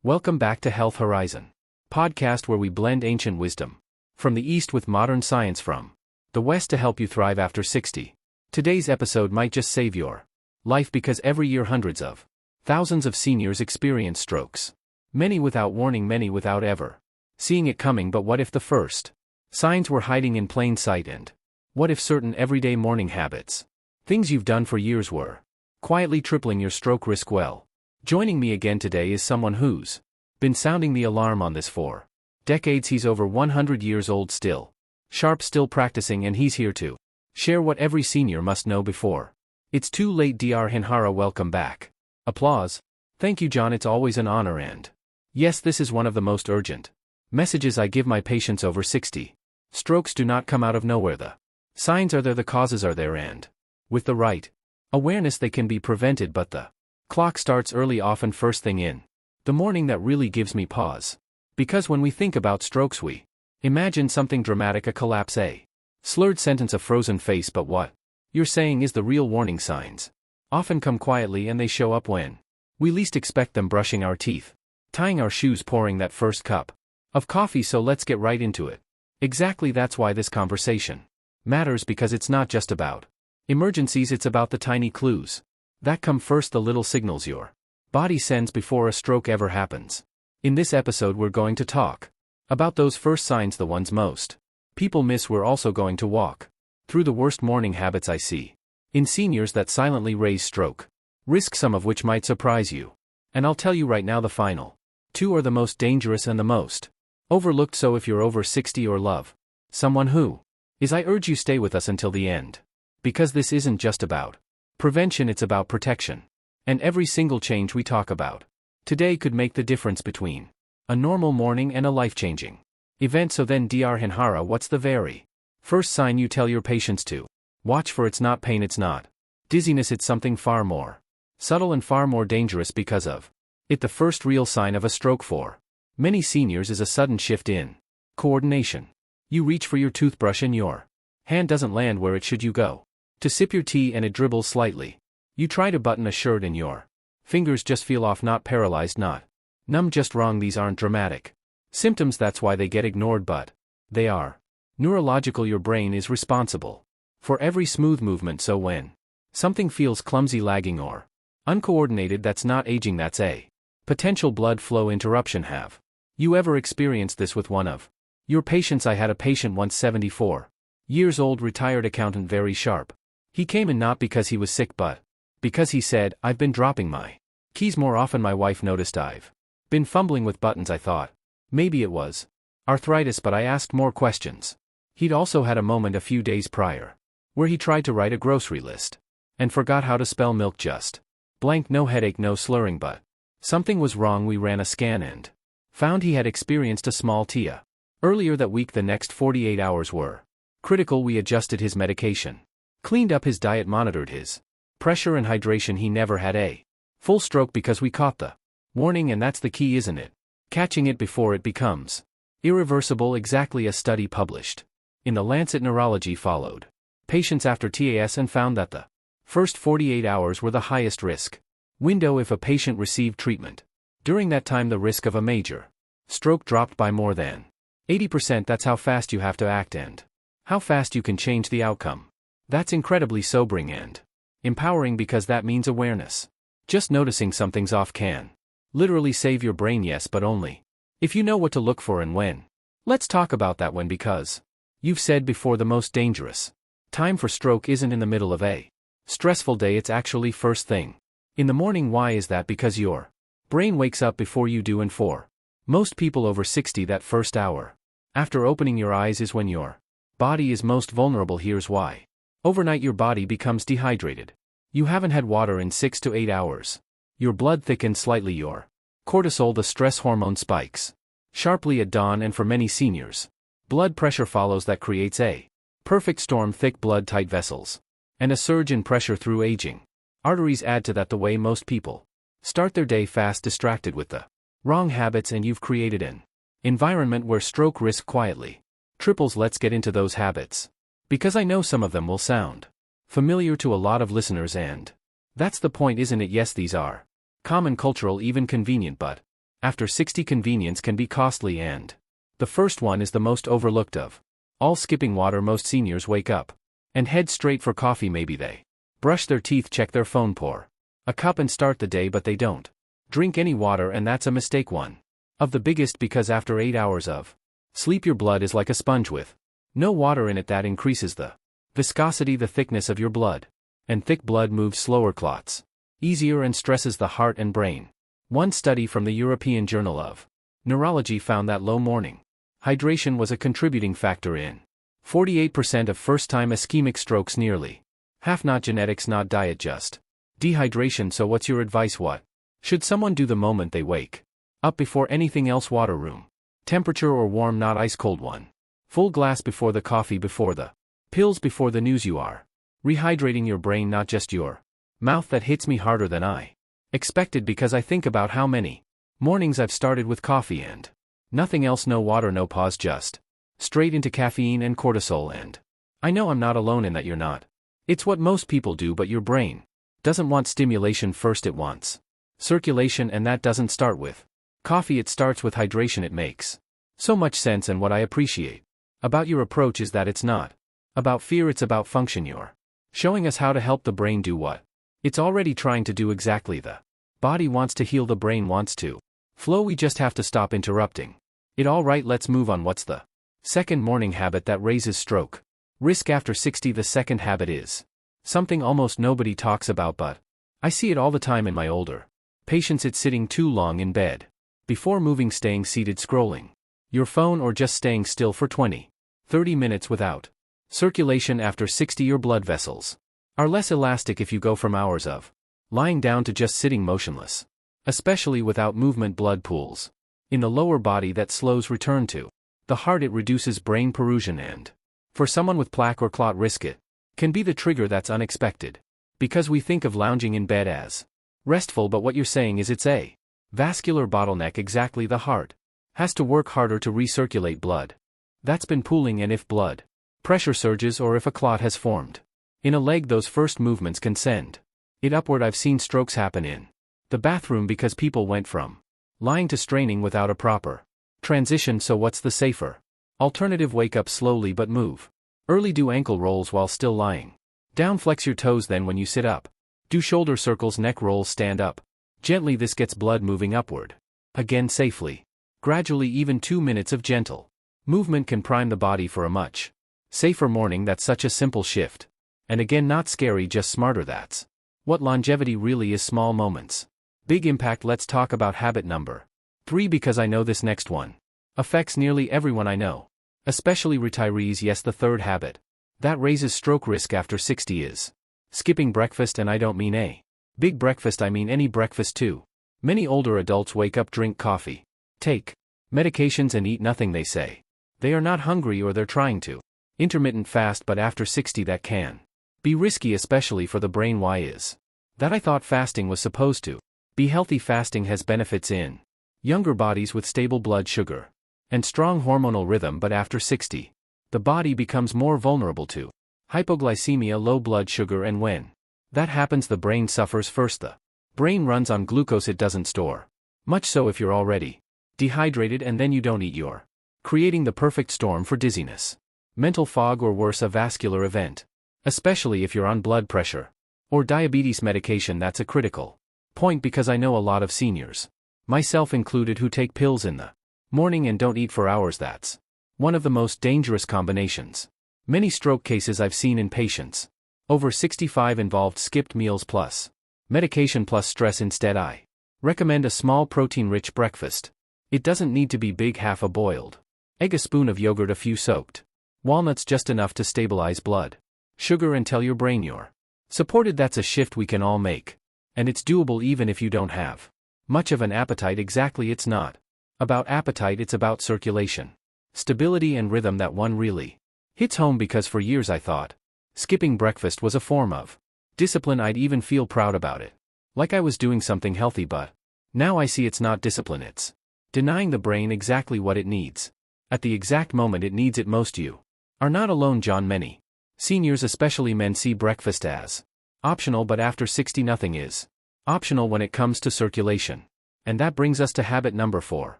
Welcome back to Health Horizon, podcast where we blend ancient wisdom from the East with modern science from the West to help you thrive after 60. Today's episode might just save your life because every year hundreds of thousands of seniors experience strokes. Many without warning, many without ever seeing it coming. But what if the first signs were hiding in plain sight? And what if certain everyday morning habits, things you've done for years, were quietly tripling your stroke risk? Well, joining me again today is someone who's been sounding the alarm on this for decades. He's over 100 years old, still sharp, still practicing, and he's here to share what every senior must know before it's too late. Dr. Hinhara, welcome back. Applause. Thank you, John. It's always an honor, and yes, this is one of the most urgent messages I give my patients over 60. Strokes do not come out of nowhere. The signs are there, the causes are there, and with the right awareness they can be prevented. But the clock starts early, often first thing in the morning. That really gives me pause, because when we think about strokes we imagine something dramatic, a collapse, a slurred sentence, a frozen face. But what you're saying is the real warning signs often come quietly, and they show up when we least expect them: brushing our teeth, tying our shoes, pouring that first cup of coffee. So let's get right into it. Exactly, that's why this conversation matters, because it's not just about emergencies, it's about the tiny clues that come first, the little signals your body sends before a stroke ever happens. In this episode we're going to talk about those first signs, the ones most people miss. We're also going to walk through the worst morning habits I see in seniors that silently raise stroke risk, some of which might surprise you. And I'll tell you right now, the final two are the most dangerous and the most overlooked. So if you're over 60 or love someone who is, I urge you stay with us until the end, because this isn't just about prevention, it's about protection. And every single change we talk about today could make the difference between a normal morning and a life-changing event. So then, Dr. Hinhara, what's the very first sign you tell your patients to watch for? It's not pain, it's not dizziness, it's something far more subtle and far more dangerous because of it. The first real sign of a stroke for many seniors is a sudden shift in coordination. You reach for your toothbrush and your hand doesn't land where it should. You go to sip your tea and it dribbles slightly. You try to button a shirt and your fingers just feel off, not paralyzed, not numb, just wrong. These aren't dramatic symptoms, that's why they get ignored, but they are neurological. Your brain is responsible for every smooth movement. So when something feels clumsy, lagging, or uncoordinated, that's not aging, that's a potential blood flow interruption. Have you ever experienced this with one of your patients? I had a patient once, 74 years old, retired accountant, very sharp. He came in not because he was sick, but because he said, I've been dropping my keys more often. My wife noticed I've been fumbling with buttons. I thought maybe it was arthritis, but I asked more questions. He'd also had a moment a few days prior where he tried to write a grocery list and forgot how to spell milk. Just blank, no headache, no slurring, but something was wrong. We ran a scan and found he had experienced a small TIA earlier that week. The next 48 hours were critical. We adjusted his medication, cleaned up his diet, monitored his pressure and hydration. He never had a full stroke because we caught the warning, and that's the key, isn't it? Catching it before it becomes irreversible. Exactly. A study published in the Lancet Neurology followed patients after TAS and found that the first 48 hours were the highest risk window. If a patient received treatment during that time, the risk of a major stroke dropped by more than 80%. That's how fast you have to act and how fast you can change the outcome. That's incredibly sobering and empowering, because that means awareness. Just noticing something's off can literally save your brain. Yes, but only if you know what to look for and when. Let's talk about that when, because you've said before, the most dangerous time for stroke isn't in the middle of a stressful day, it's actually first thing in the morning. Why is that? Because your brain wakes up before you do, and for most people over 60, that first hour after opening your eyes is when your body is most vulnerable. Here's why. Overnight your body becomes dehydrated. You haven't had water in 6 to 8 hours. Your blood thickens slightly, your cortisol, the stress hormone, spikes sharply at dawn, and for many seniors, blood pressure follows. That creates a perfect storm: thick blood, tight vessels, and a surge in pressure through aging arteries add to that. The way most people start their day, fast, distracted with the wrong habits, and you've created an environment where stroke risk quietly triples. Let's get into those habits, because I know some of them will sound familiar to a lot of listeners, and that's the point, isn't it? Yes, these are common, cultural, even convenient, but After 60 convenience can be costly and the first one is the most overlooked of all. Skipping water. Most seniors wake up and head straight for coffee. Maybe they brush their teeth, check their phone, pour a cup and start the day, but they don't drink any water, and that's a mistake, one of the biggest, because after 8 hours of sleep your blood is like a sponge with no water in it. That increases the viscosity, the thickness of your blood, and thick blood moves slower, clots easier, and stresses the heart and brain. One study from the European Journal of Neurology found that low morning hydration was a contributing factor in 48% of first-time ischemic strokes, nearly half. Not genetics, not diet, just dehydration. So what's your advice? What should someone do the moment they wake up? Before anything else, water, room temperature or warm, not ice-cold one. Full glass before the coffee, before the pills, before the news. You are rehydrating your brain, not just your mouth. That hits me harder than I expected, because I think about how many mornings I've started with coffee and nothing else. No water, no pause, just straight into caffeine and cortisol. And I know I'm not alone in that. You're not. It's what most people do, but your brain doesn't want stimulation first, it wants circulation, and that doesn't start with coffee, it starts with hydration. It makes so much sense, and what I appreciate about your approach is that it's not about fear, it's about function. You're showing us how to help the brain do what it's already trying to do. Exactly. The body wants to heal, the brain wants to flow. We just have to stop interrupting it. All right, let's move on. What's the second morning habit that raises stroke risk after 60? The second habit is something almost nobody talks about, but I see it all the time in my older patients. It's sitting too long in bed before moving, staying seated, scrolling your phone, or just staying still for 20-30 minutes without circulation. After 60, your blood vessels are less elastic if you go from hours of lying down to just sitting motionless. Especially without movement, blood pools in the lower body that slows return to the heart. It reduces brain perfusion, and for someone with plaque or clot risk, it can be the trigger that's unexpected, because we think of lounging in bed as restful, but what you're saying is it's a vascular bottleneck. Exactly. The heart has to work harder to recirculate blood that's been pooling, and if blood pressure surges or if a clot has formed in a leg, those first movements can send it upward. I've seen strokes happen in the bathroom because people went from lying to straining without a proper transition. So what's the safer alternative? Wake up slowly but move early. Do ankle rolls while still lying down. Flex your toes. Then when you sit up, do shoulder circles, neck rolls. Stand up gently. This gets blood moving upward again safely. Gradually, even 2 minutes of gentle movement can prime the body for a much safer morning. That's such a simple shift. And again, not scary, just smarter. That's what longevity really is. Small moments, big impact. Let's talk about habit number 3, because I know this next one affects nearly everyone I know, especially retirees. Yes, the third habit that raises stroke risk after 60 is skipping breakfast, and I don't mean a big breakfast, I mean any breakfast too. Many older adults wake up, drink coffee, take medications, and eat nothing. They say they are not hungry or they're trying to intermittent fast, but after 60 that can be risky, especially for the brain. Why is that? I thought fasting was supposed to be healthy. Fasting has benefits in younger bodies with stable blood sugar and strong hormonal rhythm, but after 60, the body becomes more vulnerable to hypoglycemia, low blood sugar, and when that happens, the brain suffers first. The brain runs on glucose it doesn't store much, so if you're already dehydrated and then you don't eat, you're creating the perfect storm for dizziness, mental fog, or worse, a vascular event. Especially if you're on blood pressure or diabetes medication. That's a critical point, because I know a lot of seniors, myself included, who take pills in the morning and don't eat for hours. That's one of the most dangerous combinations. Many stroke cases I've seen in patients over 65 involved skipped meals plus medication plus stress. Instead, I recommend a small protein-rich breakfast. It doesn't need to be big. Half a boiled egg, a spoon of yogurt, a few soaked walnuts, just enough to stabilize blood sugar and tell your brain you're supported. That's a shift we can all make, and it's doable even if you don't have much of an appetite. Exactly. It's not about appetite, it's about circulation, stability, and rhythm. That one really hits home, because for years I thought skipping breakfast was a form of discipline. I'd even feel proud about it, like I was doing something healthy, but now I see it's not discipline, it's denying the brain exactly what it needs at the exact moment it needs it most. You are not alone, John. Many seniors, especially men, see breakfast as optional, but after 60 nothing is optional when it comes to circulation. And that brings us to habit number 4.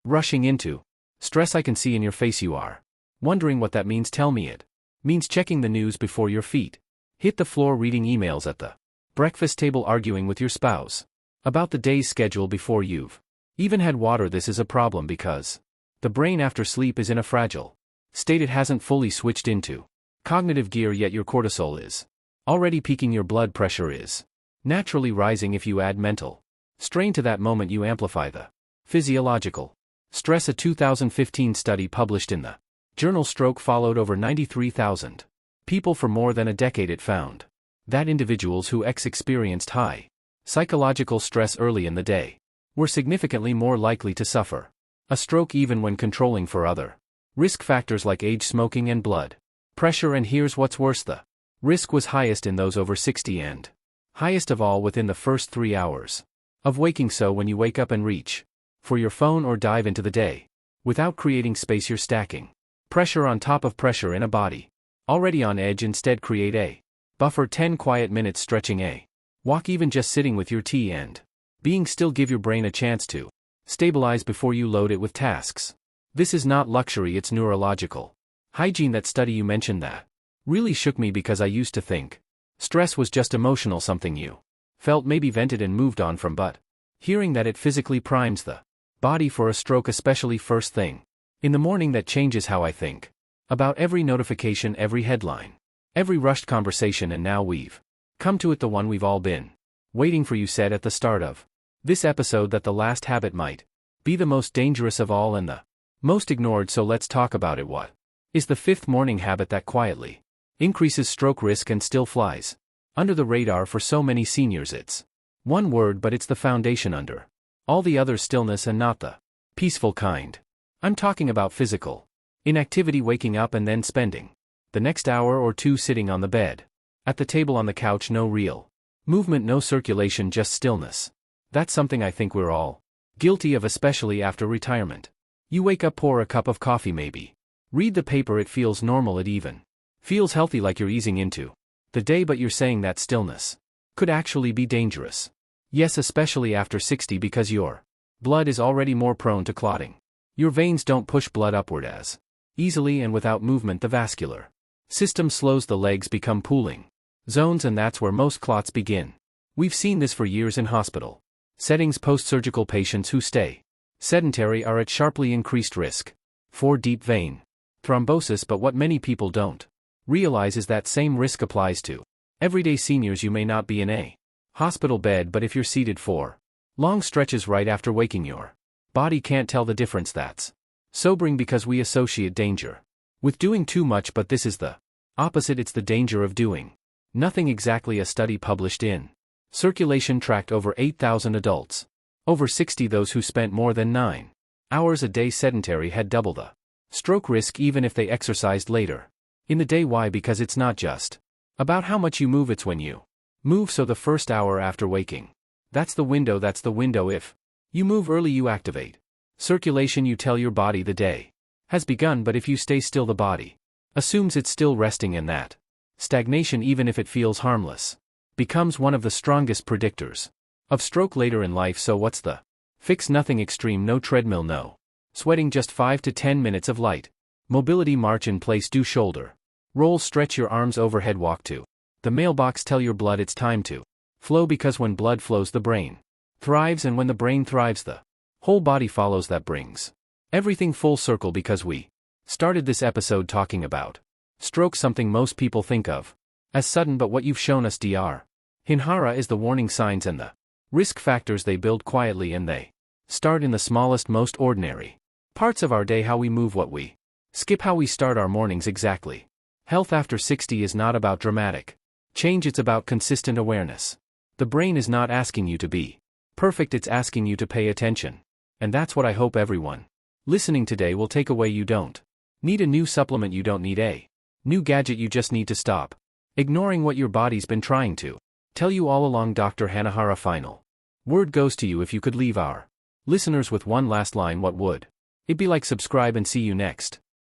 Rushing into stress. I can see in your face you are wondering what that means. Tell me it means checking the news before your feet hit the floor, reading emails at the breakfast table, arguing with your spouse about the day's schedule before you've even had water. This is a problem because the brain after sleep is in a fragile state. It hasn't fully switched into cognitive gear yet. Your cortisol is already peaking. Your blood pressure is naturally rising. If you add mental strain to that moment, you amplify the physiological stress. A 2015 study published in the journal Stroke followed over 93,000 people for more than a decade. It found that individuals who experienced high psychological stress early in the day were significantly more likely to suffer a stroke, even when controlling for other risk factors like age, smoking, and blood pressure. And here's what's worse: the risk was highest in those over 60 and highest of all within the first 3 hours of waking. So when you wake up and reach for your phone or dive into the day without creating space, you're stacking pressure on top of pressure in a body already on edge. Instead, create a buffer. 10 quiet minutes stretching, a walk, even just sitting with your tea and being still. Give your brain a chance to stabilize before you load it with tasks. This is not luxury, it's neurological hygiene. That study you mentioned, that really shook me because I used to think stress was just emotional, something you felt, maybe vented and moved on from, but hearing that it physically primes the body for a stroke, especially first thing in the morning, that changes how I think about every notification, every headline, every rushed conversation. And now we've come to it, the one we've all been waiting for. You said at the start of this episode that the last habit might be the most dangerous of all and the most ignored, so let's talk about it. What is the 5th morning habit that quietly increases stroke risk and still flies under the radar for so many seniors? It's one word, but it's the foundation under all the others: stillness, and not the peaceful kind. I'm talking about physical inactivity, waking up and then spending the next hour or two sitting on the bed, at the table, on the couch. No real movement, no circulation, just stillness. That's something I think we're all guilty of, especially after retirement. You wake up, pour a cup of coffee, maybe read the paper. It feels normal, it even feels healthy, like you're easing into the day, but you're saying that stillness could actually be dangerous. Yes, especially after 60, because your blood is already more prone to clotting. Your veins don't push blood upward as easily, and without movement the vascular system slows. The legs become pooling zones, and that's where most clots begin. We've seen this for years in hospital settings. Post-surgical patients who stay sedentary are at sharply increased risk for deep vein thrombosis. But what many people don't realize is that same risk applies to everyday seniors. You may not be in a hospital bed, but if you're seated for long stretches right after waking, your body can't tell the difference. That's sobering because we associate danger with doing too much, but this is the opposite. It's the danger of doing nothing. Exactly. A study published in Circulation tracked over 8,000 adults over 60. Those who spent more than 9 hours a day sedentary had double the stroke risk, even if they exercised later in the day. Why? Because it's not just about how much you move, it's when you move. So the first hour after waking, that's the window. If you move early, you activate circulation. You tell your body the day has begun. But if you stay still, the body assumes it's still resting, and that stagnation, even if it feels harmless, becomes one of the strongest predictors of stroke later in life. So what's the fix? Nothing extreme, no treadmill, no sweating, just 5 to 10 minutes of light mobility. March in place, do shoulder rolls, stretch your arms overhead, walk to the mailbox. Tell your blood it's time to flow, because when blood flows, the brain thrives, and when the brain thrives, the whole body follows. That brings everything full circle, because we started this episode talking about stroke, something most people think of as sudden, but what you've shown us, Dr. Hinhara, is the warning signs and the risk factors. They build quietly, and they start in the smallest, most ordinary parts of our day: how we move, what we skip, how we start our mornings. Exactly. Health after 60 is not about dramatic change, it's about consistent awareness. The brain is not asking you to be perfect, it's asking you to pay attention. And that's what I hope everyone listening today will take away. You don't need a new supplement, you don't need a new gadget, you just need to stop ignoring what your body's been trying to tell you all along. Dr. Hinhara, final word goes to you. If you could leave our listeners with one last line, what would it be? Like, subscribe, and see you next